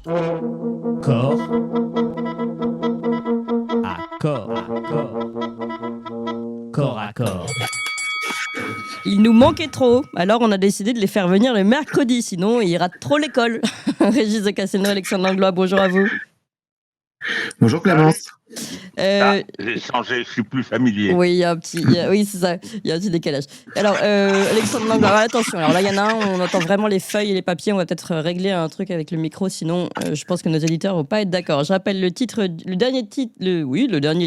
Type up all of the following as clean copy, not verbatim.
Corps à corps à corps. Il nous manquait trop, alors on a décidé de les faire venir le mercredi, sinon ils ratent trop l'école. Régis de Castelnau, Alexandre Langlois, bonjour à vous. Bonjour Clémence. J'ai changé, je suis plus familier. Oui, oui, c'est ça, il y a un petit décalage. Alors, Alexandre Langlois, attention, alors là, il y en a un, on entend vraiment les feuilles et les papiers, on va peut-être régler un truc avec le micro, sinon je pense que nos éditeurs vont pas être d'accord. Je rappelle le titre, le dernier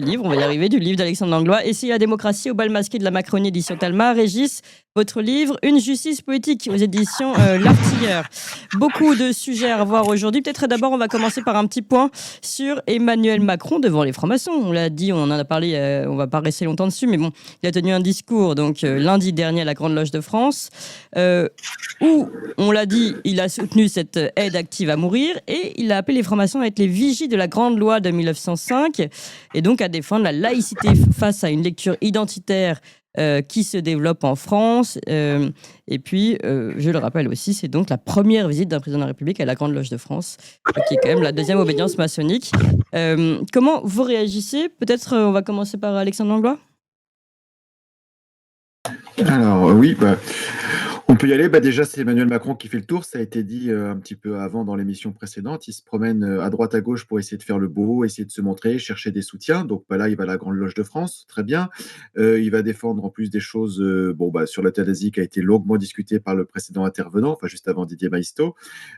livre, on va y arriver, du livre d'Alexandre Langlois, Essayer la démocratie au bal masqué de la Macronie, édition Talma. Régis, votre livre, Une justice politique, aux éditions L'Artilleur. Beaucoup de sujets à revoir aujourd'hui. Peut-être d'abord, on va commencer par un petit point sur Emmanuel Macron devant les francs-maçons. On l'a dit, on en a parlé, on va pas rester longtemps dessus, mais bon, il a tenu un discours donc lundi dernier à la Grande Loge de France, où, on l'a dit, il a soutenu cette aide active à mourir et il a appelé les francs-maçons à être les vigies de la Grande Loi de 1905 et donc à défendre la laïcité face à une lecture identitaire qui se développe en France. Et puis, je le rappelle aussi, c'est donc la première visite d'un président de la République à la Grande Loge de France, qui est quand même la deuxième obédience maçonnique. Comment vous réagissez ? Peut-être on va commencer par Alexandre Langlois. Alors oui, on peut y aller. Déjà, c'est Emmanuel Macron qui fait le tour. Ça a été dit un petit peu avant dans l'émission précédente. Il se promène à droite à gauche pour essayer de faire le beau, essayer de se montrer, chercher des soutiens. Donc là, il va à la Grande Loge de France, très bien. Il va défendre en plus des choses sur l'euthanasie qui a été longuement discutée par le précédent intervenant, enfin juste avant Didier Maistre,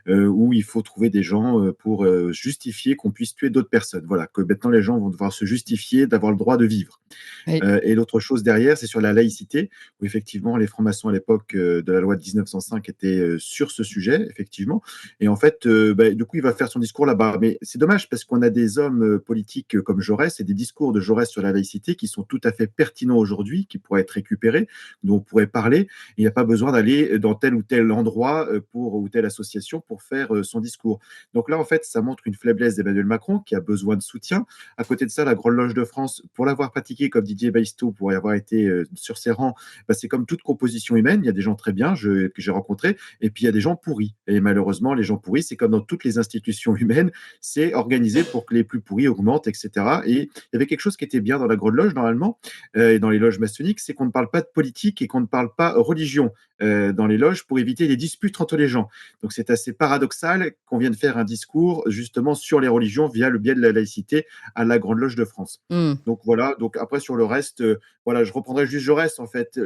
où il faut trouver des gens pour justifier qu'on puisse tuer d'autres personnes. Voilà, que maintenant les gens vont devoir se justifier d'avoir le droit de vivre. Oui. Et l'autre chose derrière, c'est sur la laïcité, où effectivement les francs-maçons à l'époque de la loi de 1905 étaient sur ce sujet, effectivement. Et en fait, du coup, il va faire son discours là-bas. Mais c'est dommage parce qu'on a des hommes politiques comme Jaurès et des discours de Jaurès sur la laïcité qui sont tout à fait pertinents aujourd'hui, qui pourraient être récupérés, dont on pourrait parler. Il n'y a pas besoin d'aller dans tel ou tel endroit ou telle association pour faire son discours. Donc là, en fait, ça montre une faiblesse d'Emmanuel Macron qui a besoin de soutien. À côté de ça, la Grande Loge de France, pour l'avoir pratiqué comme Didier Baistot, pour y avoir été sur ses rangs, c'est comme toute composition humaine. Il y a des gens très bien que j'ai rencontrés, et puis il y a des gens pourris. Et malheureusement, les gens pourris, c'est comme dans toutes les institutions humaines, c'est organisé pour que les plus pourris augmentent, etc. Et il y avait quelque chose qui était bien dans la Grande Loge, normalement, et dans les loges maçonniques, c'est qu'on ne parle pas de politique et qu'on ne parle pas religion dans les loges pour éviter les disputes entre les gens. Donc c'est assez paradoxal qu'on vienne faire un discours justement sur les religions via le biais de la laïcité à la Grande Loge de France. Donc voilà, donc après sur le reste, je reprendrai juste Jaurès en fait.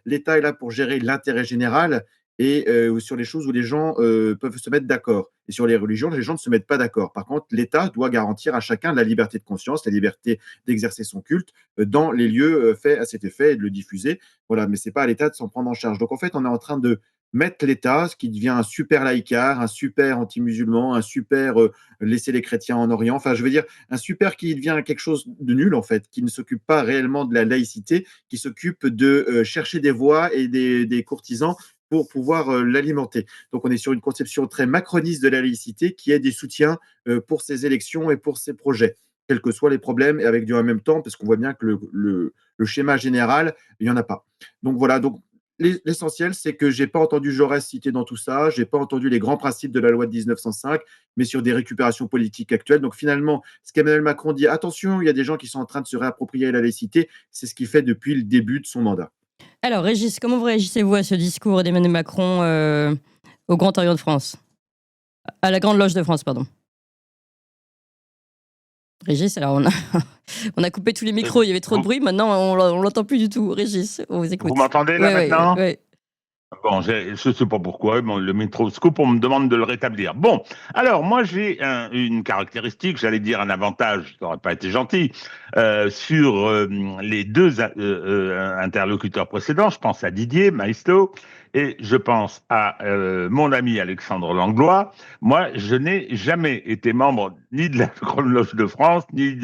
L'État est là pour gérer l'intérêt général et sur les choses où les gens peuvent se mettre d'accord. Et sur les religions, les gens ne se mettent pas d'accord. Par contre, l'État doit garantir à chacun la liberté de conscience, la liberté d'exercer son culte dans les lieux faits à cet effet et de le diffuser. Voilà, mais ce n'est pas à l'État de s'en prendre en charge. Donc en fait, on est en train de mettre l'État, ce qui devient un super laïcard, un super anti-musulman, un super laisser les chrétiens en Orient, enfin je veux dire un super qui devient quelque chose de nul en fait, qui ne s'occupe pas réellement de la laïcité, qui s'occupe de chercher des voix et des courtisans pour pouvoir l'alimenter. Donc on est sur une conception très macroniste de la laïcité qui est des soutiens pour ces élections et pour ces projets, quels que soient les problèmes, et avec du en même temps, parce qu'on voit bien que le schéma général, il n'y en a pas. Donc voilà, donc l'essentiel, c'est que je n'ai pas entendu Jaurès cité dans tout ça, je n'ai pas entendu les grands principes de la loi de 1905, mais sur des récupérations politiques actuelles. Donc finalement, ce qu'Emmanuel Macron dit, attention, il y a des gens qui sont en train de se réapproprier la laïcité, c'est ce qu'il fait depuis le début de son mandat. Alors Régis, comment vous réagissez-vous à ce discours d'Emmanuel Macron au Grand Orient de France ? À la Grande Loge de France, pardon. Régis, alors on a coupé tous les micros, il y avait trop de bruit, maintenant on l'entend plus du tout. Régis, on vous écoute. Vous m'entendez là maintenant ? Oui. Bon, je ne sais pas pourquoi, le microscope, on me demande de le rétablir. Bon, alors moi j'ai une caractéristique, j'allais dire un avantage, ça n'aurait pas été gentil, sur les deux interlocuteurs précédents. Je pense à Didier Maistre et je pense à mon ami Alexandre Langlois. Moi, je n'ai jamais été membre ni de la Grande Loge de France, ni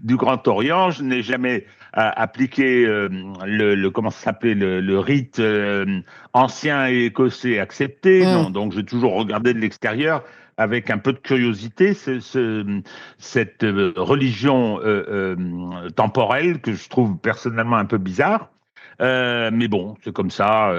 du Grand Orient. Je n'ai jamais appliqué comment ça s'appelait, le rite ancien et écossais accepté. Non, donc j'ai toujours regardé de l'extérieur avec un peu de curiosité cette religion temporelle que je trouve personnellement un peu bizarre. Mais bon, c'est comme ça.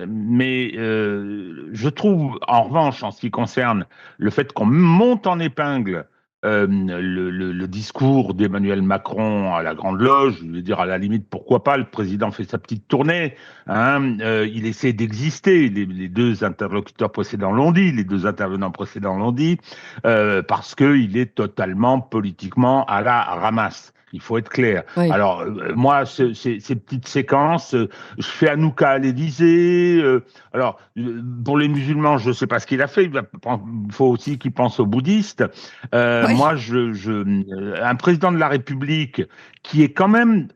Mais je trouve, en revanche, en ce qui concerne le fait qu'on monte en épingle le discours d'Emmanuel Macron à la Grande Loge, je veux dire, à la limite, pourquoi pas, le président fait sa petite tournée, hein, il essaie d'exister, les deux interlocuteurs précédents l'ont dit, les deux intervenants précédents l'ont dit, parce qu'il est totalement politiquement à la ramasse. Il faut être clair. Oui. Alors, moi, ces petites séquences, je fais Hanouka à l'Élysée. Alors, pour les musulmans, je ne sais pas ce qu'il a fait. Il faut aussi qu'il pense aux bouddhistes. Oui. Moi, un président de la République qui est quand même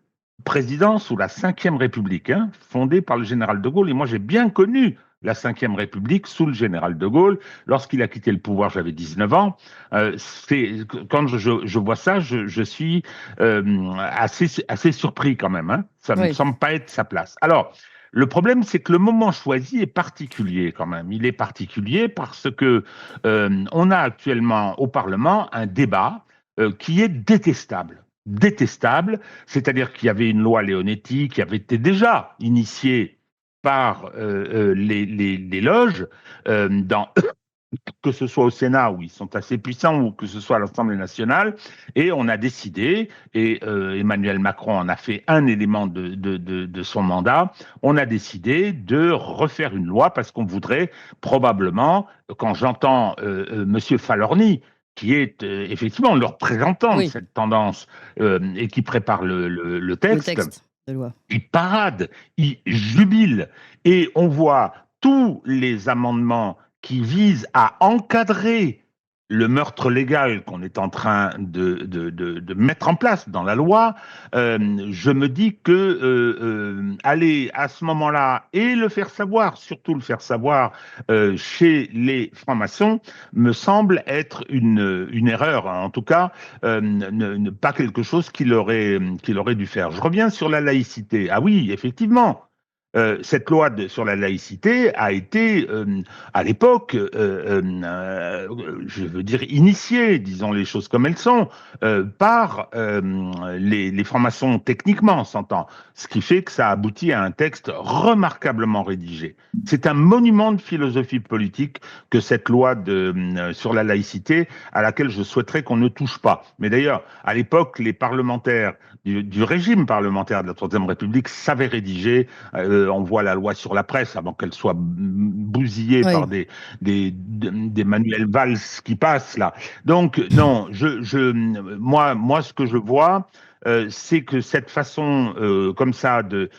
président sous la Ve République, hein, fondée par le général de Gaulle. Et moi, j'ai bien connu la Ve République sous le général de Gaulle. Lorsqu'il a quitté le pouvoir, j'avais 19 ans. Quand je vois ça, je suis assez surpris quand même. Hein. Ça ne me semble pas être sa place. Alors, le problème, c'est que le moment choisi est particulier quand même. Il est particulier parce que on a actuellement au Parlement un débat qui est détestable. Détestable, c'est-à-dire qu'il y avait une loi Leonetti qui avait été déjà initiée par les loges, que ce soit au Sénat où ils sont assez puissants ou que ce soit à l'Assemblée nationale, et on a décidé, et Emmanuel Macron en a fait un élément de son mandat, on a décidé de refaire une loi parce qu'on voudrait probablement, quand j'entends Monsieur Falorni, qui est effectivement le représentant de cette tendance et qui prépare le texte de loi. Il parade, il jubile, et on voit tous les amendements qui visent à encadrer le meurtre légal qu'on est en train de mettre en place dans la loi. Je me dis que aller à ce moment-là et le faire savoir, surtout le faire savoir chez les francs-maçons, me semble être une erreur, hein. En tout cas, pas quelque chose qu'il aurait dû faire. Je reviens sur la laïcité. Ah oui, effectivement. Cette loi sur la laïcité a été, à l'époque, je veux dire, initiée, disons les choses comme elles sont, par les francs-maçons techniquement, on s'entend. Ce qui fait que ça aboutit à un texte remarquablement rédigé. C'est un monument de philosophie politique que cette loi sur la laïcité, à laquelle je souhaiterais qu'on ne touche pas. Mais d'ailleurs, à l'époque, les parlementaires du régime parlementaire de la Troisième République savaient rédiger. On voit la loi sur la presse avant qu'elle soit bousillée par des Manuel Valls qui passent là. Donc non, moi ce que je vois, c'est que cette façon comme ça de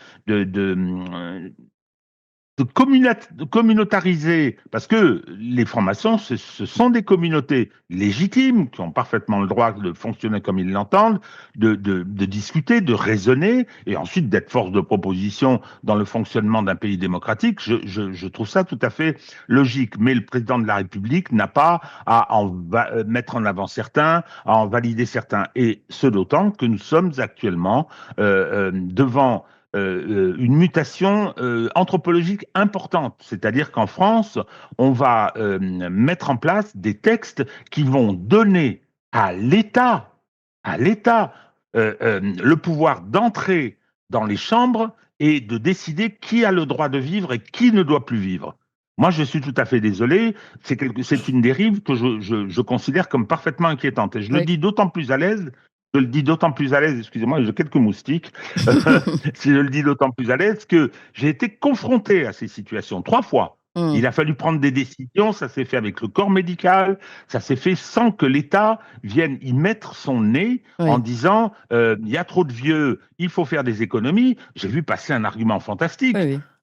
communautariser, parce que les francs-maçons, ce sont des communautés légitimes qui ont parfaitement le droit de fonctionner comme ils l'entendent, de discuter, de raisonner, et ensuite d'être force de proposition dans le fonctionnement d'un pays démocratique. Je trouve ça tout à fait logique. Mais le président de la République n'a pas à mettre en avant certains, à en valider certains. Et ce d'autant que nous sommes actuellement devant une mutation anthropologique importante. C'est-à-dire qu'en France, on va mettre en place des textes qui vont donner à l'État le pouvoir d'entrer dans les chambres et de décider qui a le droit de vivre et qui ne doit plus vivre. Moi, je suis tout à fait désolé. C'est une dérive que je considère comme parfaitement inquiétante. Et je le dis d'autant plus à l'aise. Je le dis d'autant plus à l'aise, excusez-moi, j'ai quelques moustiques. Je le dis d'autant plus à l'aise que j'ai été confronté à ces situations 3 fois. Il a fallu prendre des décisions, ça s'est fait avec le corps médical, ça s'est fait sans que l'État vienne y mettre son nez en disant il y a trop de vieux, il faut faire des économies. J'ai vu passer un argument fantastique.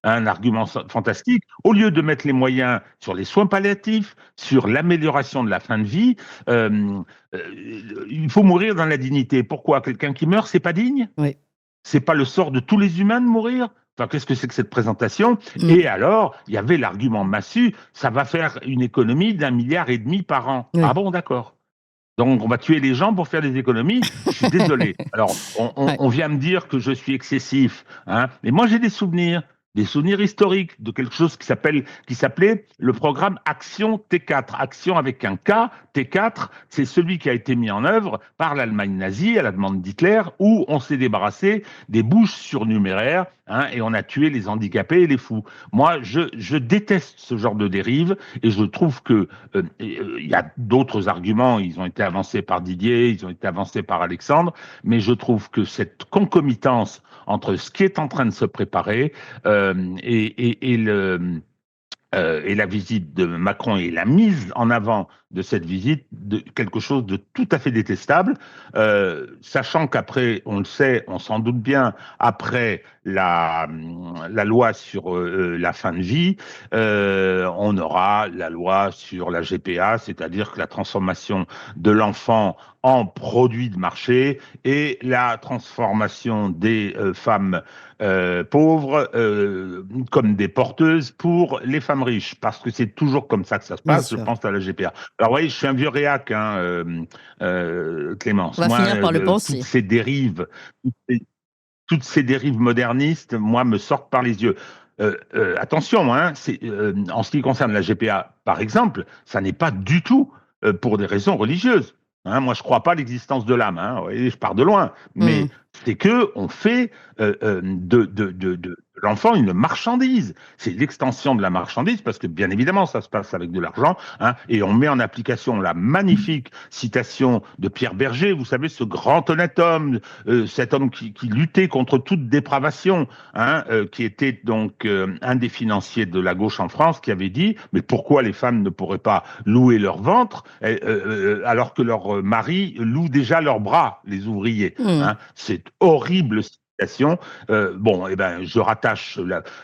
Un argument fantastique, au lieu de mettre les moyens sur les soins palliatifs, sur l'amélioration de la fin de vie, il faut mourir dans la dignité. Pourquoi? Quelqu'un qui meurt, c'est pas digne? C'est pas le sort de tous les humains de mourir? Enfin, qu'est-ce que c'est que cette présentation? Et alors, il y avait l'argument massu, ça va faire une économie d'1,5 milliard par an. Ah bon, d'accord. Donc, on va tuer les gens pour faire des économies. Je suis désolé. Alors, on vient me dire que je suis excessif, hein, mais moi, j'ai des souvenirs des souvenirs historiques de quelque chose qui s'appelait le programme Action T4. Action avec un K, T4, c'est celui qui a été mis en œuvre par l'Allemagne nazie à la demande d'Hitler, où on s'est débarrassé des bouches surnuméraires, hein, et on a tué les handicapés et les fous. Moi, je déteste ce genre de dérive et je trouve que y a d'autres arguments, ils ont été avancés par Didier, ils ont été avancés par Alexandre, mais je trouve que cette concomitance entre ce qui est en train de se préparer et la visite de Macron et la mise en avant de cette visite, de quelque chose de tout à fait détestable, sachant qu'après, on le sait, on s'en doute bien, après la loi sur la fin de vie, on aura la loi sur la GPA, c'est-à-dire que la transformation de l'enfant en produit de marché et la transformation des femmes pauvres comme des porteuses pour les femmes riches, parce que c'est toujours comme ça que ça se passe, je pense à la GPA. Alors oui, je suis un vieux réac, hein, Clémence. On va finir par le penser. Toutes ces dérives modernistes, moi, me sortent par les yeux. Attention, hein, en ce qui concerne la GPA, par exemple, ça n'est pas du tout pour des raisons religieuses. Hein, moi, je ne crois pas à l'existence de l'âme. Hein, voyez, je pars de loin. Mais c'est que on fait de l'enfant une marchandise. C'est l'extension de la marchandise, parce que bien évidemment, ça se passe avec de l'argent, hein, et on met en application la magnifique citation de Pierre Berger, vous savez, ce grand honnête homme, cet homme qui luttait contre toute dépravation, hein, qui était donc un des financiers de la gauche en France, qui avait dit, mais pourquoi les femmes ne pourraient pas louer leur ventre alors que leur mari loue déjà leurs bras, les ouvriers, hein. C'est horrible citation. Je rattache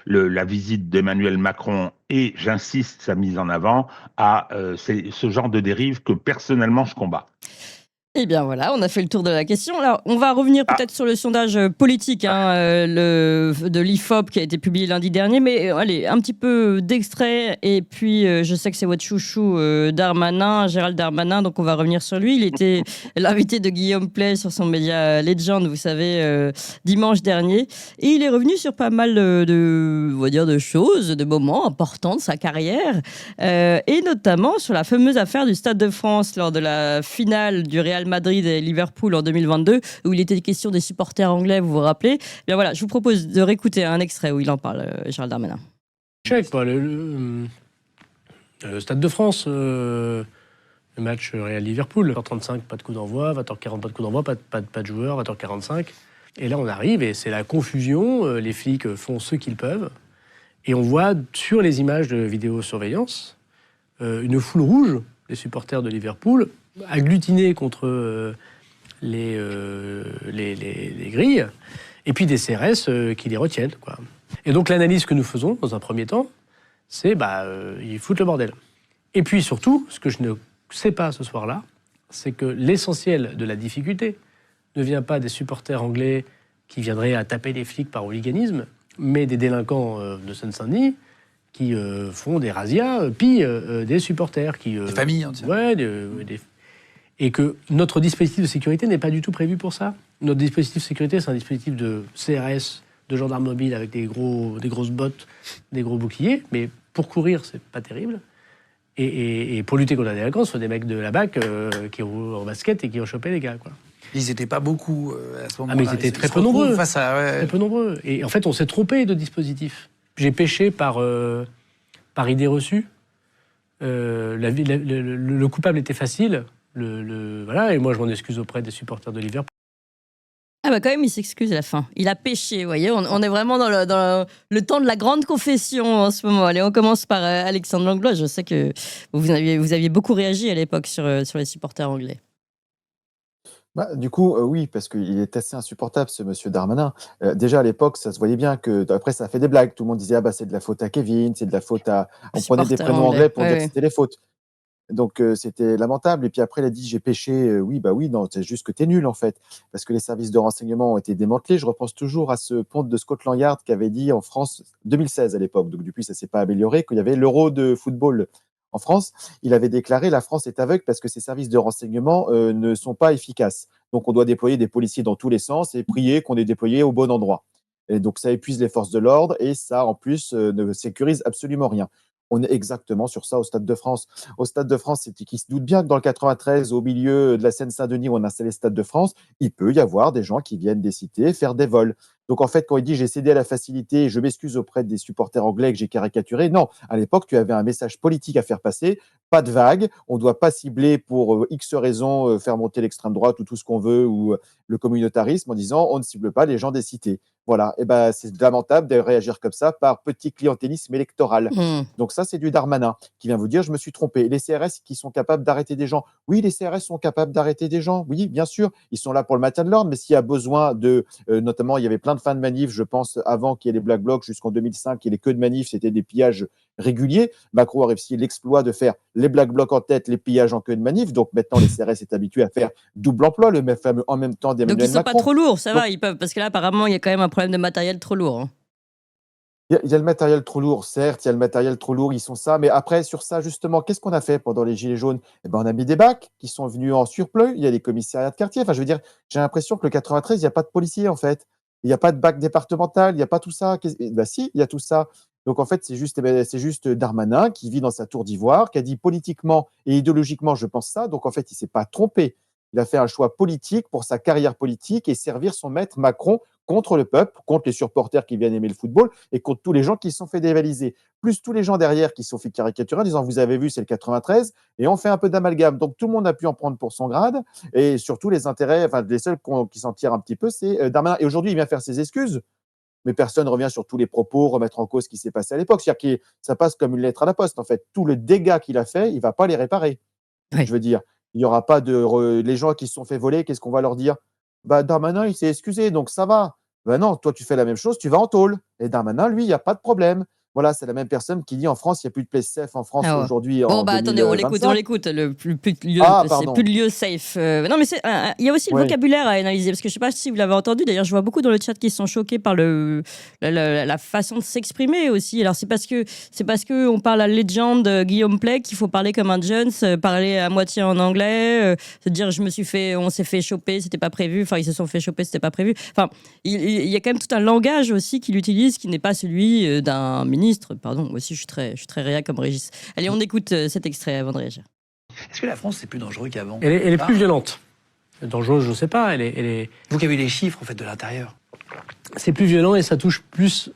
la visite d'Emmanuel Macron et j'insiste sa mise en avant à ce genre de dérive que personnellement je combats. Eh bien voilà, on a fait le tour de la question. Alors, on va revenir peut-être sur le sondage politique de l'IFOP qui a été publié lundi dernier, mais allez, un petit peu d'extrait. Et puis, je sais que c'est votre chouchou Darmanin, Gérald Darmanin, donc on va revenir sur lui. Il était l'invité de Guillaume Play sur son média Legend, vous savez, dimanche dernier. Et il est revenu sur pas mal on va dire, de choses, de moments importants de sa carrière, et notamment sur la fameuse affaire du Stade de France lors de la finale du Real Madrid et Liverpool en 2022, où il était question des supporters anglais, vous vous rappelez. Bien voilà, je vous propose de réécouter un extrait où il en parle, Gérald Darmanin. Le Stade de France, le match Real-Liverpool, 20h35, pas de coup d'envoi, 20h40, pas de coup d'envoi, pas de joueurs, 20h45. Et là, on arrive et c'est la confusion, les flics font ce qu'ils peuvent. Et on voit sur les images de vidéosurveillance une foule rouge, les supporters de Liverpool, agglutinés contre les grilles, et puis des CRS qui les retiennent, quoi. Et donc l'analyse que nous faisons, dans un premier temps, c'est ils foutent le bordel. Et puis surtout, ce que je ne sais pas ce soir-là, c'est que l'essentiel de la difficulté ne vient pas des supporters anglais qui viendraient à taper les flics par hooliganisme, mais des délinquants de Seine-Saint-Denis qui font des razzias, pillent des supporters. Des familles, hein, ouais, et que notre dispositif de sécurité n'est pas du tout prévu pour ça. Notre dispositif de sécurité, c'est un dispositif de CRS, de gendarmes mobiles avec des grosses bottes, des gros boucliers, mais pour courir, c'est pas terrible. Et pour lutter contre la délinquance, il faut des mecs de la BAC qui roulent en basket et qui ont chopé les gars, quoi. Ils n'étaient pas beaucoup à ce moment-là. Ah, mais ils étaient très peu nombreux. Très peu nombreux. Et en fait, on s'est trompé de dispositif. J'ai péché par idée reçue. Le coupable était facile. Voilà, et moi, je m'en excuse auprès des supporters de Liverpool. Ah bah quand même, il s'excuse à la fin. Il a péché, vous voyez. On est vraiment dans le temps de la grande confession en ce moment. Allez, on commence par Alexandre Langlois. Je sais que vous aviez beaucoup réagi à l'époque sur les supporters anglais. Du coup, oui, parce qu'il est assez insupportable, ce monsieur Darmanin. Déjà, à l'époque, ça se voyait bien que, après, ça a fait des blagues. Tout le monde disait, c'est de la faute à Kevin, c'est de la faute à... On prenait des prénoms anglais pour dire que c'était les fautes. Donc, c'était lamentable. Et puis après, il a dit, j'ai péché. Oui, non, c'est juste que t'es nul, en fait. Parce que les services de renseignement ont été démantelés. Je repense toujours à ce ponte de Scotland Yard qui avait dit en France, 2016 à l'époque, donc depuis, ça s'est pas amélioré, qu'il y avait l'Euro de football en France. Il avait déclaré, la France est aveugle parce que ses services de renseignement ne sont pas efficaces. Donc, on doit déployer des policiers dans tous les sens et prier qu'on est déployé au bon endroit. Et donc, ça épuise les forces de l'ordre et ça, en plus, ne sécurise absolument rien. On est exactement sur ça au Stade de France. Au Stade de France, c'est qui se doute bien que dans le 93, au milieu de la Seine-Saint-Denis où on a installé le Stade de France, il peut y avoir des gens qui viennent des cités faire des vols. Donc en fait, quand il dit j'ai cédé à la facilité, je m'excuse auprès des supporters anglais que j'ai caricaturé, non, à l'époque, tu avais un message politique à faire passer, pas de vague, on ne doit pas cibler pour X raisons, faire monter l'extrême droite ou tout ce qu'on veut, ou le communautarisme, en disant on ne cible pas les gens des cités. Voilà, et ben c'est lamentable de réagir comme ça par petit clientélisme électoral. Hmm. Donc ça, c'est du Darmanin qui vient vous dire, je me suis trompé. Les CRS qui sont capables d'arrêter des gens. Oui, les CRS sont capables d'arrêter des gens. Oui, bien sûr, ils sont là pour le maintien de l'ordre, mais s'il y a besoin de, notamment, il y avait plein de fins de manifs, je pense, avant qu'il y ait les Black Blocs jusqu'en 2005, il y ait les queues de manifs, c'était des pillages réguliers. Macron a réussi l'exploit de faire les Black Blocs en tête, les pillages en queue de manif. Donc maintenant, les CRS est habitué à faire double emploi, le fameux en même temps Donc d'Emmanuel ils sont pas Macron. trop lourds, ça Donc, va, ils peuvent. Parce que là, apparemment, il y a quand même un problème de matériel trop lourd, hein. il y a le matériel trop lourd, certes, il y a le matériel trop lourd, ils sont ça, mais après, sur ça, justement, qu'est-ce qu'on a fait pendant les Gilets jaunes? Eh ben, on a mis des bacs qui sont venus en surplus, il y a les commissariats de quartier. Enfin, je veux dire, j'ai l'impression que le 93, il n'y a pas de policiers, en fait. Il n'y a pas de bac départemental, il n'y a pas tout ça. Ben, si, il y a tout ça. Donc, en fait, c'est juste Darmanin qui vit dans sa tour d'ivoire, qui a dit politiquement et idéologiquement, je pense ça. Donc, en fait, il ne s'est pas trompé. Il a fait un choix politique pour sa carrière politique et servir son maître Macron contre le peuple, contre les supporters qui viennent aimer le football et contre tous les gens qui se sont fait dévaliser. Plus tous les gens derrière qui se sont fait caricaturer en disant vous avez vu, c'est le 93 et on fait un peu d'amalgame. Donc tout le monde a pu en prendre pour son grade et surtout les intérêts, enfin les seuls qui s'en tirent un petit peu, c'est Darmanin. Et aujourd'hui, il vient faire ses excuses, mais personne ne revient sur tous les propos, remettre en cause ce qui s'est passé à l'époque. C'est-à-dire que ça passe comme une lettre à la poste. En fait, tout le dégât qu'il a fait, il ne va pas les réparer. Oui. Je veux dire, il n'y aura pas les gens qui se sont fait voler, qu'est-ce qu'on va leur dire? Bah, Darmanin, il s'est excusé, donc ça va. Ben non, toi, tu fais la même chose, tu vas en tôle. Et Darmanin, lui, il n'y a pas de problème. Voilà, c'est la même personne qui dit en France, il n'y a plus de place safe en France Ah ouais. aujourd'hui Bon, en bah attendez, on l'écoute. 2025. Plus de lieu, Ah, c'est pardon. plus de lieu safe. Non, mais il y a aussi le Oui. vocabulaire à analyser, parce que je sais pas si vous l'avez entendu. D'ailleurs, je vois beaucoup dans le chat qui sont choqués par la façon de s'exprimer aussi. Alors, c'est parce que on parle à la légende Guillaume Play qu'il faut parler comme un Jones, parler à moitié en anglais, se dire on s'est fait choper, c'était pas prévu. Enfin, ils se sont fait choper, c'était pas prévu. Enfin, il y a quand même tout un langage aussi qu'il utilise qui n'est pas celui d'un ministre. Pardon, moi aussi, je suis très réa comme Régis. Allez, on écoute cet extrait avant de réagir. Est-ce que la France, c'est plus dangereux qu'avant? Elle est plus violente. Dangereuse, je ne sais pas. Elle est... Vous qui avez les chiffres, en fait, de l'intérieur. C'est plus violent et ça touche plus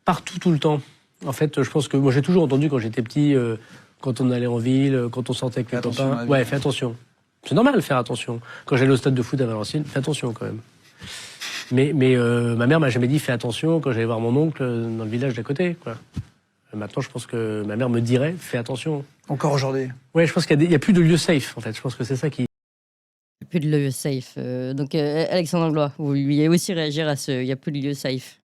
partout, tout le temps. En fait, je pense que moi, j'ai toujours entendu quand j'étais petit, quand on allait en ville, quand on sortait avec les copains. Ouais, fais attention. C'est normal de faire attention. Quand j'allais au stade de foot à Valenciennes, fais attention quand même. Mais ma mère m'a jamais dit fais attention quand j'allais voir mon oncle dans le village d'à côté, quoi. Maintenant, je pense que ma mère me dirait fais attention. Encore aujourd'hui. Ouais, je pense qu'il y a plus de lieu safe, en fait. Je pense que c'est ça qui... Plus de lieu safe. Donc, Alexandre Anglois, vous vouliez aussi réagir à il n'y a plus de lieu safe.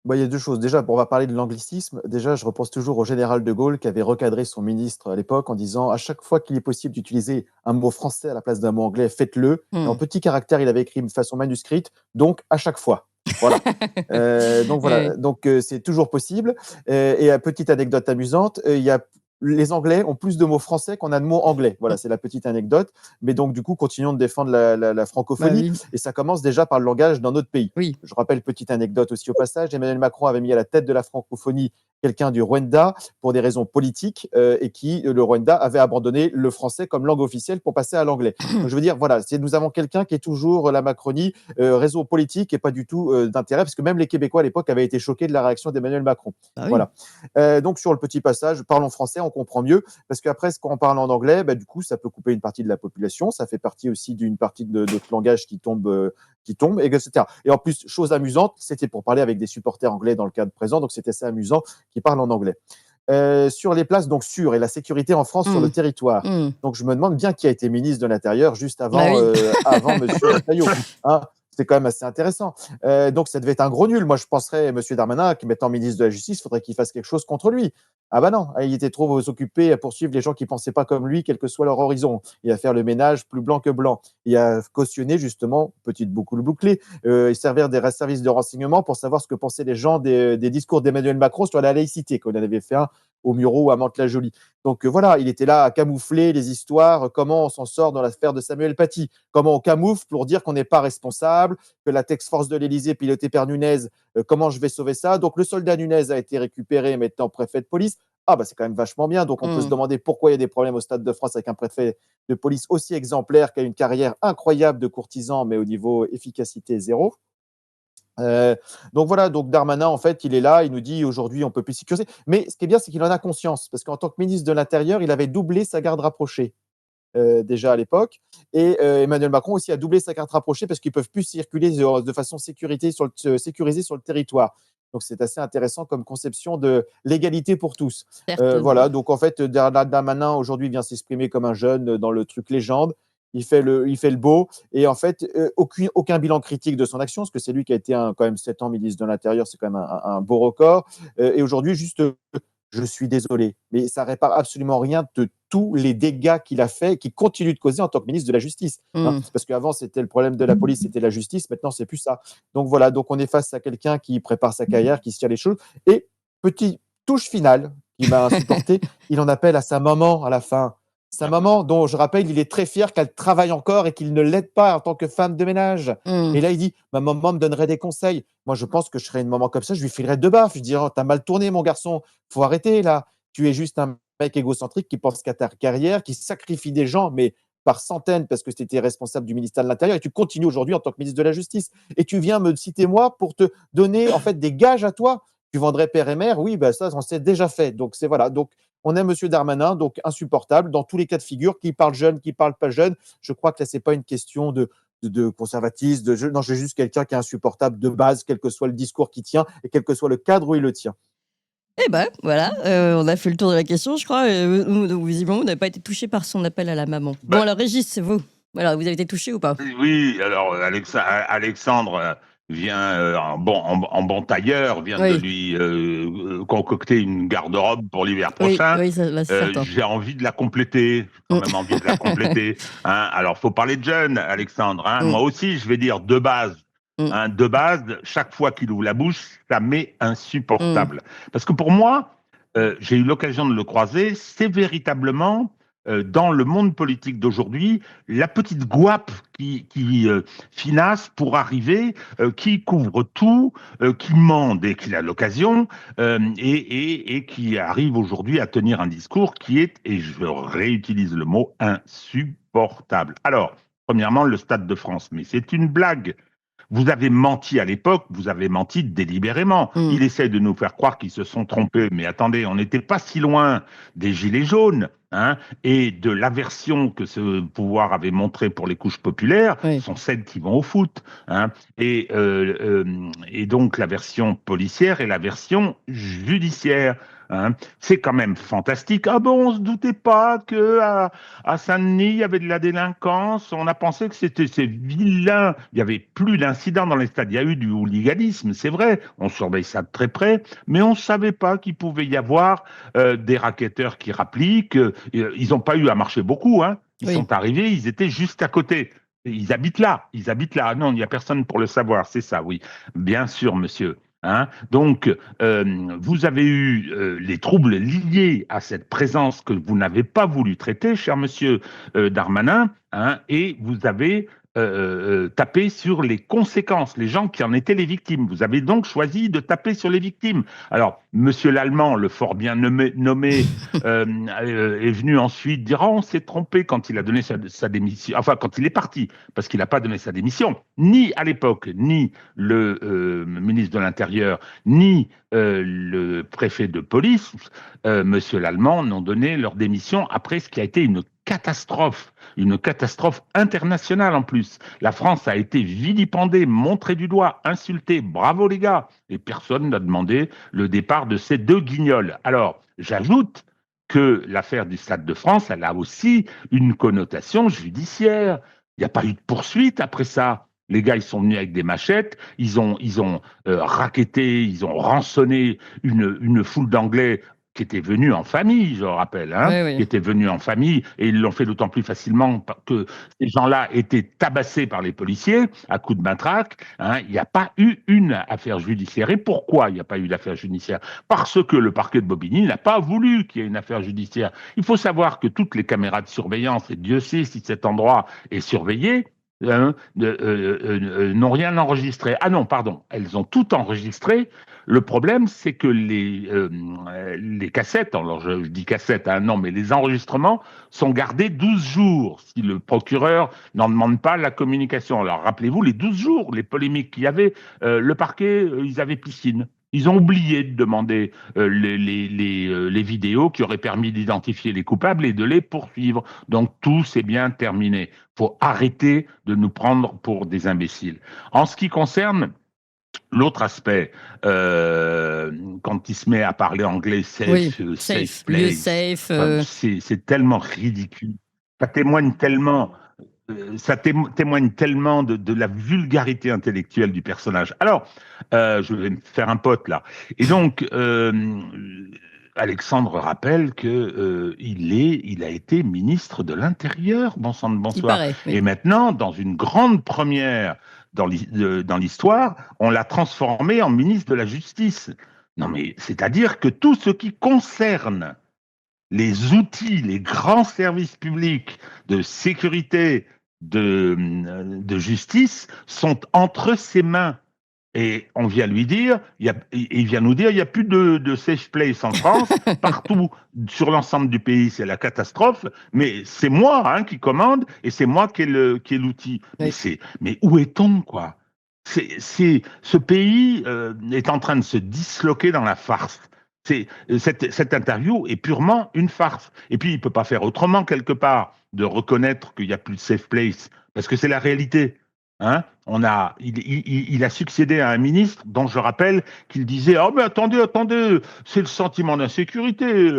Bah, il y a deux choses. Déjà, on va parler de l'anglicisme. Déjà, je repense toujours au général de Gaulle qui avait recadré son ministre à l'époque en disant à chaque fois qu'il est possible d'utiliser un mot français à la place d'un mot anglais, faites-le. Et en petit caractère, il avait écrit de façon manuscrite, donc à chaque fois. Voilà. Donc voilà. Ouais. Donc c'est toujours possible. Et petite anecdote amusante, il y a les Anglais ont plus de mots français qu'on a de mots anglais. Voilà, c'est la petite anecdote. Mais donc, du coup, continuons de défendre la francophonie. Bah oui. Et ça commence déjà par le langage dans notre pays. Oui. Je rappelle, petite anecdote aussi au passage, Emmanuel Macron avait mis à la tête de la francophonie quelqu'un du Rwanda pour des raisons politiques et le Rwanda avait abandonné le français comme langue officielle pour passer à l'anglais. Donc, je veux dire, voilà, nous avons quelqu'un qui est toujours la Macronie, réseau politique et pas du tout d'intérêt, parce que même les Québécois à l'époque avaient été choqués de la réaction d'Emmanuel Macron. Bah oui. Voilà. Donc, sur le petit passage, parlons français, on comprend mieux, parce qu'après, quand on parle en anglais, bah, du coup, ça peut couper une partie de la population, ça fait partie aussi d'une partie de notre langage qui tombe, etc. Et en plus, chose amusante, c'était pour parler avec des supporters anglais dans le cadre présent, donc c'était assez amusant qu'ils parlent en anglais. Sur les places donc sûres et la sécurité en France sur le territoire. Donc je me demande bien qui a été ministre de l'Intérieur juste avant, Bah oui. avant Monsieur Retailleau. Hein, c'est quand même assez intéressant. Donc ça devait être un gros nul. Moi je penserais Monsieur Darmanin, qui étant ministre de la Justice, il faudrait qu'il fasse quelque chose contre lui. Ah bah non, il était trop occupé à poursuivre les gens qui ne pensaient pas comme lui, quel que soit leur horizon, et à faire le ménage plus blanc que blanc, et à cautionner justement, petite boucle bouclée, et servir des services de renseignement pour savoir ce que pensaient les gens des discours d'Emmanuel Macron sur la laïcité, qu'on en avait fait un au Mureau ou à Mantes-la-Jolie. Donc voilà, il était là à camoufler les histoires, comment on s'en sort dans l'affaire de Samuel Paty, comment on camoufle pour dire qu'on n'est pas responsable, que la task force de l'Élysée pilotée par Nunez, comment je vais sauver ça. Donc le soldat Nunez a été récupéré maintenant préfet de police. Ah bah c'est quand même vachement bien. Donc on peut se demander pourquoi il y a des problèmes au Stade de France avec un préfet de police aussi exemplaire qui a une carrière incroyable de courtisan, mais au niveau efficacité zéro. Donc voilà, donc Darmanin, en fait, il est là, il nous dit aujourd'hui on peut plus sécuriser. Mais ce qui est bien, c'est qu'il en a conscience, parce qu'en tant que ministre de l'Intérieur, il avait doublé sa garde rapprochée déjà à l'époque. Et Emmanuel Macron aussi a doublé sa garde rapprochée parce qu'ils ne peuvent plus circuler de façon sécurisée sur le territoire. Donc c'est assez intéressant comme conception de l'égalité pour tous. Voilà, donc en fait, Darmanin aujourd'hui vient s'exprimer comme un jeune dans le truc légende. Il fait le beau et en fait, aucun bilan critique de son action, parce que c'est lui qui a été quand même 7 ans ministre de l'Intérieur, c'est quand même un beau record. Et aujourd'hui, juste, je suis désolé, mais ça répare absolument rien de tous les dégâts qu'il a fait et qu'il continue de causer en tant que ministre de la Justice. Hein, parce qu'avant, c'était le problème de la police, c'était la justice, maintenant, c'est plus ça. Donc voilà, donc on est face à quelqu'un qui prépare sa carrière, qui se tire les choses. Et petite touche finale qui m'a insupporté, il en appelle à sa maman à la fin. Sa maman, dont je rappelle, il est très fier qu'elle travaille encore et qu'il ne l'aide pas en tant que femme de ménage. Et là, il dit, ma maman me donnerait des conseils. Moi, je pense que je serais une maman comme ça, je lui filerais 2 baffes. Je dirais, oh, t'as mal tourné, mon garçon. Faut arrêter, là. Tu es juste un mec égocentrique qui pense qu'à ta carrière, qui sacrifie des gens, mais par centaines, parce que tu étais responsable du ministère de l'Intérieur et tu continues aujourd'hui en tant que ministre de la Justice. Et tu viens me citer moi pour te donner, en fait, des gages à toi. Tu vendrais père et mère. Oui, ben ça, on s'est déjà fait. Donc, c'est voilà. Donc, on a M. Darmanin, donc insupportable, dans tous les cas de figure, qui parle jeune, qui parle pas jeune. Je crois que là, ce n'est pas une question de conservatisme. Non, j'ai juste quelqu'un qui est insupportable de base, quel que soit le discours qu'il tient et quel que soit le cadre où il le tient. Eh ben, voilà, on a fait le tour de la question, je crois. Donc, visiblement, vous n'avez pas été touché par son appel à la maman. Bon, alors, Régis, c'est vous. Voilà, vous avez été touché ou pas? Oui, alors Alexandre vient, en bon tailleur, vient de lui concocter une garde-robe pour l'hiver prochain. Oui, là, c'est certain. J'ai envie de la compléter. J'ai quand même envie de la compléter. Hein. Alors, faut parler de jeune, Alexandre. Hein. Moi aussi, je vais dire de base. Hein, de base, chaque fois qu'il ouvre la bouche, ça m'est insupportable. Parce que pour moi, j'ai eu l'occasion de le croiser, c'est véritablement dans le monde politique d'aujourd'hui, la petite gouape qui finasse pour arriver, qui couvre tout, qui ment dès qu'il a l'occasion, et qui arrive aujourd'hui à tenir un discours qui est, et je réutilise le mot, insupportable. Alors, premièrement, le Stade de France, mais c'est une blague. Vous avez menti à l'époque, vous avez menti délibérément. Il essaie de nous faire croire qu'ils se sont trompés. Mais attendez, on n'était pas si loin des Gilets jaunes, hein, et de l'aversion que ce pouvoir avait montré pour les couches populaires, sont celles qui vont au foot. Hein, et donc la version policière et la version judiciaire. Hein. C'est quand même fantastique. Ah bon, on se doutait pas que à Saint-Denis, il y avait de la délinquance. On a pensé que c'était ces vilains. Il y avait plus d'incidents dans les stades. Il y a eu du hooliganisme, c'est vrai. On surveille ça de très près, mais on savait pas qu'il pouvait y avoir des racketteurs qui rappliquent. Ils n'ont pas eu à marcher beaucoup. Hein. Ils sont arrivés, ils étaient juste à côté. Ils habitent là. Non, il n'y a personne pour le savoir. C'est ça, oui. Bien sûr, monsieur. Hein. Donc, vous avez eu les troubles liés à cette présence que vous n'avez pas voulu traiter, cher monsieur Darmanin, hein, et vous avez tapé sur les conséquences, les gens qui en étaient les victimes. Vous avez donc choisi de taper sur les victimes. Alors, monsieur l'Allemand, le fort bien nommé est venu ensuite dire « Oh, on s'est trompé » quand il a donné sa démission, enfin, quand il est parti, parce qu'il n'a pas donné sa démission. Ni à l'époque, ni le ministre de l'Intérieur, ni le préfet de police, monsieur l'Allemand, n'ont donné leur démission après ce qui a été une catastrophe internationale en plus. La France a été vilipendée, montrée du doigt, insultée. Bravo les gars. Et personne n'a demandé le départ de ces 2 guignols. Alors, j'ajoute que l'affaire du Stade de France, elle a aussi une connotation judiciaire. Il n'y a pas eu de poursuite après ça. Les gars, ils sont venus avec des machettes, ils ont racketté, ils ont rançonné une foule d'Anglais qui étaient venus en famille, je rappelle, Oui. qui étaient venus en famille, et ils l'ont fait d'autant plus facilement que ces gens-là étaient tabassés par les policiers à coups de matraque. Il n'y a pas eu une affaire judiciaire. Et pourquoi il n'y a pas eu d'affaire judiciaire? Parce que le parquet de Bobigny n'a pas voulu qu'il y ait une affaire judiciaire. Il faut savoir que toutes les caméras de surveillance, et Dieu sait si cet endroit est surveillé, n'ont rien enregistré. Ah non, pardon, elles ont tout enregistré. Le problème, c'est que les cassettes, alors je dis cassettes, non, mais les enregistrements sont gardés 12 jours si le procureur n'en demande pas la communication. Alors rappelez-vous, les 12 jours, les polémiques qu'il y avait, le parquet, ils avaient piscine. Ils ont oublié de demander les vidéos qui auraient permis d'identifier les coupables et de les poursuivre. Donc tout s'est bien terminé. Il faut arrêter de nous prendre pour des imbéciles. En ce qui concerne l'autre aspect, quand il se met à parler anglais, safe place, c'est tellement ridicule. Ça témoigne tellement... témoigne tellement de la vulgarité intellectuelle du personnage. Alors, je vais me faire un pote là. Et donc, Alexandre rappelle que il a été ministre de l'Intérieur, bon sang de bonsoir. Paraît, oui. Et maintenant, dans une grande première dans l'histoire, on l'a transformé en ministre de la Justice. Non mais, c'est-à-dire que tout ce qui concerne les outils, les grands services publics de sécurité, de justice sont entre ses mains. Et on vient lui dire, il vient nous dire, il n'y a plus de safe place en France, partout sur l'ensemble du pays, c'est la catastrophe. Mais c'est moi qui commande et c'est moi qui ai l'outil. Oui. Mais où est-on, quoi? Ce pays est en train de se disloquer dans la farce. Cette interview est purement une farce. Et puis, il ne peut pas faire autrement, quelque part, de reconnaître qu'il n'y a plus de safe place, parce que c'est la réalité. Il a succédé à un ministre dont je rappelle qu'il disait « Oh mais attendez, c'est le sentiment d'insécurité.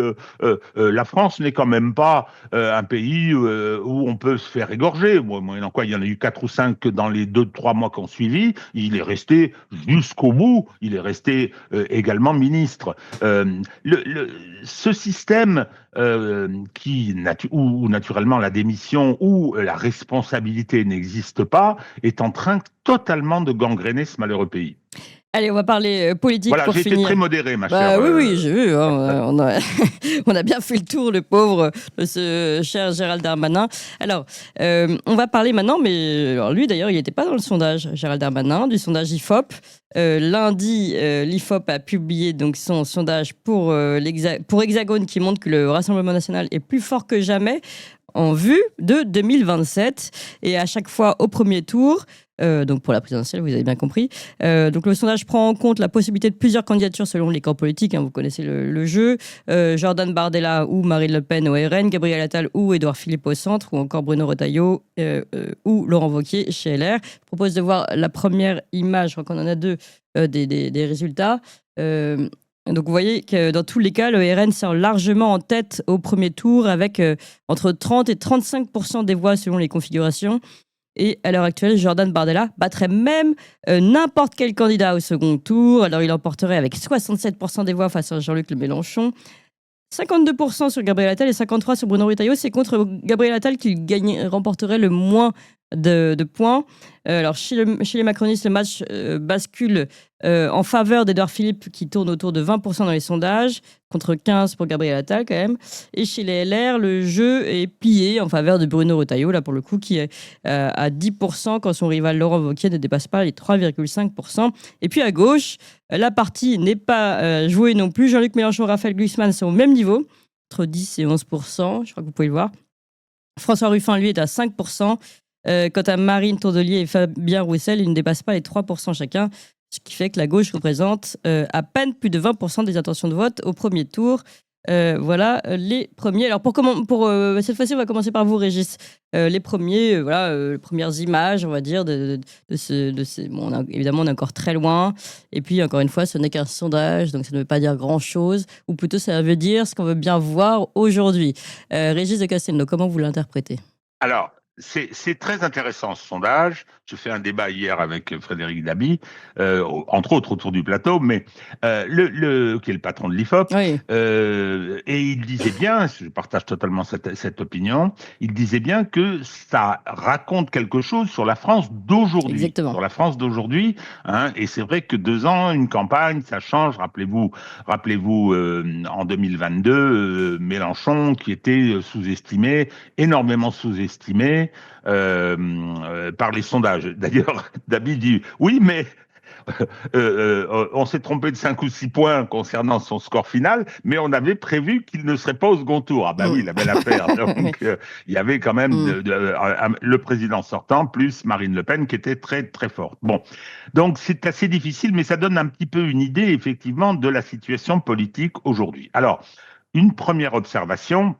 La France n'est quand même pas un pays où on peut se faire égorger. » Moyennant quoi, il y en a eu 4 ou 5 dans les 2-3 mois qui ont suivi. Il est resté jusqu'au bout. Il est resté également ministre. Ce système où naturellement la démission ou la responsabilité n'existe pas, est en train totalement de gangréner ce malheureux pays. Allez, on va parler politique voilà, pour finir. J'ai été très modéré, ma chère. Oui, j'ai vu. On a bien fait le tour, le pauvre, de ce cher Gérald Darmanin. Alors, on va parler maintenant, mais alors lui, d'ailleurs, il n'était pas dans le sondage, Gérald Darmanin, du sondage IFOP. Lundi, l'IFOP a publié donc son sondage pour Hexagone qui montre que le Rassemblement national est plus fort que jamais en vue de 2027. Et à chaque fois au premier tour, donc pour la présidentielle, vous avez bien compris. Donc le sondage prend en compte la possibilité de plusieurs candidatures selon les camps politiques, vous connaissez le jeu. Jordan Bardella ou Marine Le Pen au RN, Gabriel Attal ou Édouard Philippe au centre, ou encore Bruno Retailleau ou Laurent Wauquiez chez LR. Je propose de voir la première image, je crois qu'on en a 2, des résultats. Donc vous voyez que dans tous les cas, le RN sort largement en tête au premier tour avec entre 30 et 35% des voix selon les configurations. Et à l'heure actuelle, Jordan Bardella battrait même n'importe quel candidat au second tour. Alors il emporterait avec 67% des voix face à Jean-Luc Mélenchon. 52% sur Gabriel Attal et 53% sur Bruno Retailleau. C'est contre Gabriel Attal qu'il remporterait le moins de points. Alors chez les macronistes, le match bascule en faveur d'Édouard Philippe qui tourne autour de 20% dans les sondages, contre 15% pour Gabriel Attal quand même. Et chez les LR, le jeu est plié en faveur de Bruno Retailleau, là pour le coup, qui est à 10% quand son rival Laurent Wauquiez ne dépasse pas les 3,5%. Et puis à gauche, la partie n'est pas jouée non plus. Jean-Luc Mélenchon, Raphaël Glucksmann sont au même niveau, entre 10 et 11%, je crois que vous pouvez le voir. François Ruffin, lui, est à 5%. Quant à Marine Tondelier et Fabien Roussel, ils ne dépassent pas les 3% chacun, ce qui fait que la gauche représente à peine plus de 20% des intentions de vote au premier tour. Voilà les premiers. Alors pour cette fois-ci, on va commencer par vous, Régis. Les premiers, les premières images, on va dire, de ces. Bon, évidemment, on est encore très loin. Et puis, encore une fois, ce n'est qu'un sondage, donc ça ne veut pas dire grand-chose. Ou plutôt, ça veut dire ce qu'on veut bien voir aujourd'hui. Régis de Castelnau, comment vous l'interprétez ? Alors, c'est très intéressant ce sondage. Je fais un débat hier avec Frédéric Dabi, entre autres autour du plateau, mais qui est le patron de l'IFOP, Oui, et il disait bien, je partage totalement cette opinion, il disait bien que ça raconte quelque chose sur la France d'aujourd'hui. exactement. Sur la France d'aujourd'hui, hein, et c'est vrai que 2 ans, une campagne, ça change. Rappelez-vous en 2022, Mélenchon qui était sous-estimé, énormément sous-estimé par les sondages. D'ailleurs, Dabi dit oui, mais on s'est trompé de 5 ou 6 points concernant son score final, mais on avait prévu qu'il ne serait pas au second tour. Ah ben oui, la belle affaire. Donc, il y avait quand même le président sortant plus Marine Le Pen qui était très, très forte. Bon, donc c'est assez difficile, mais ça donne un petit peu une idée, effectivement, de la situation politique aujourd'hui. Alors, une première observation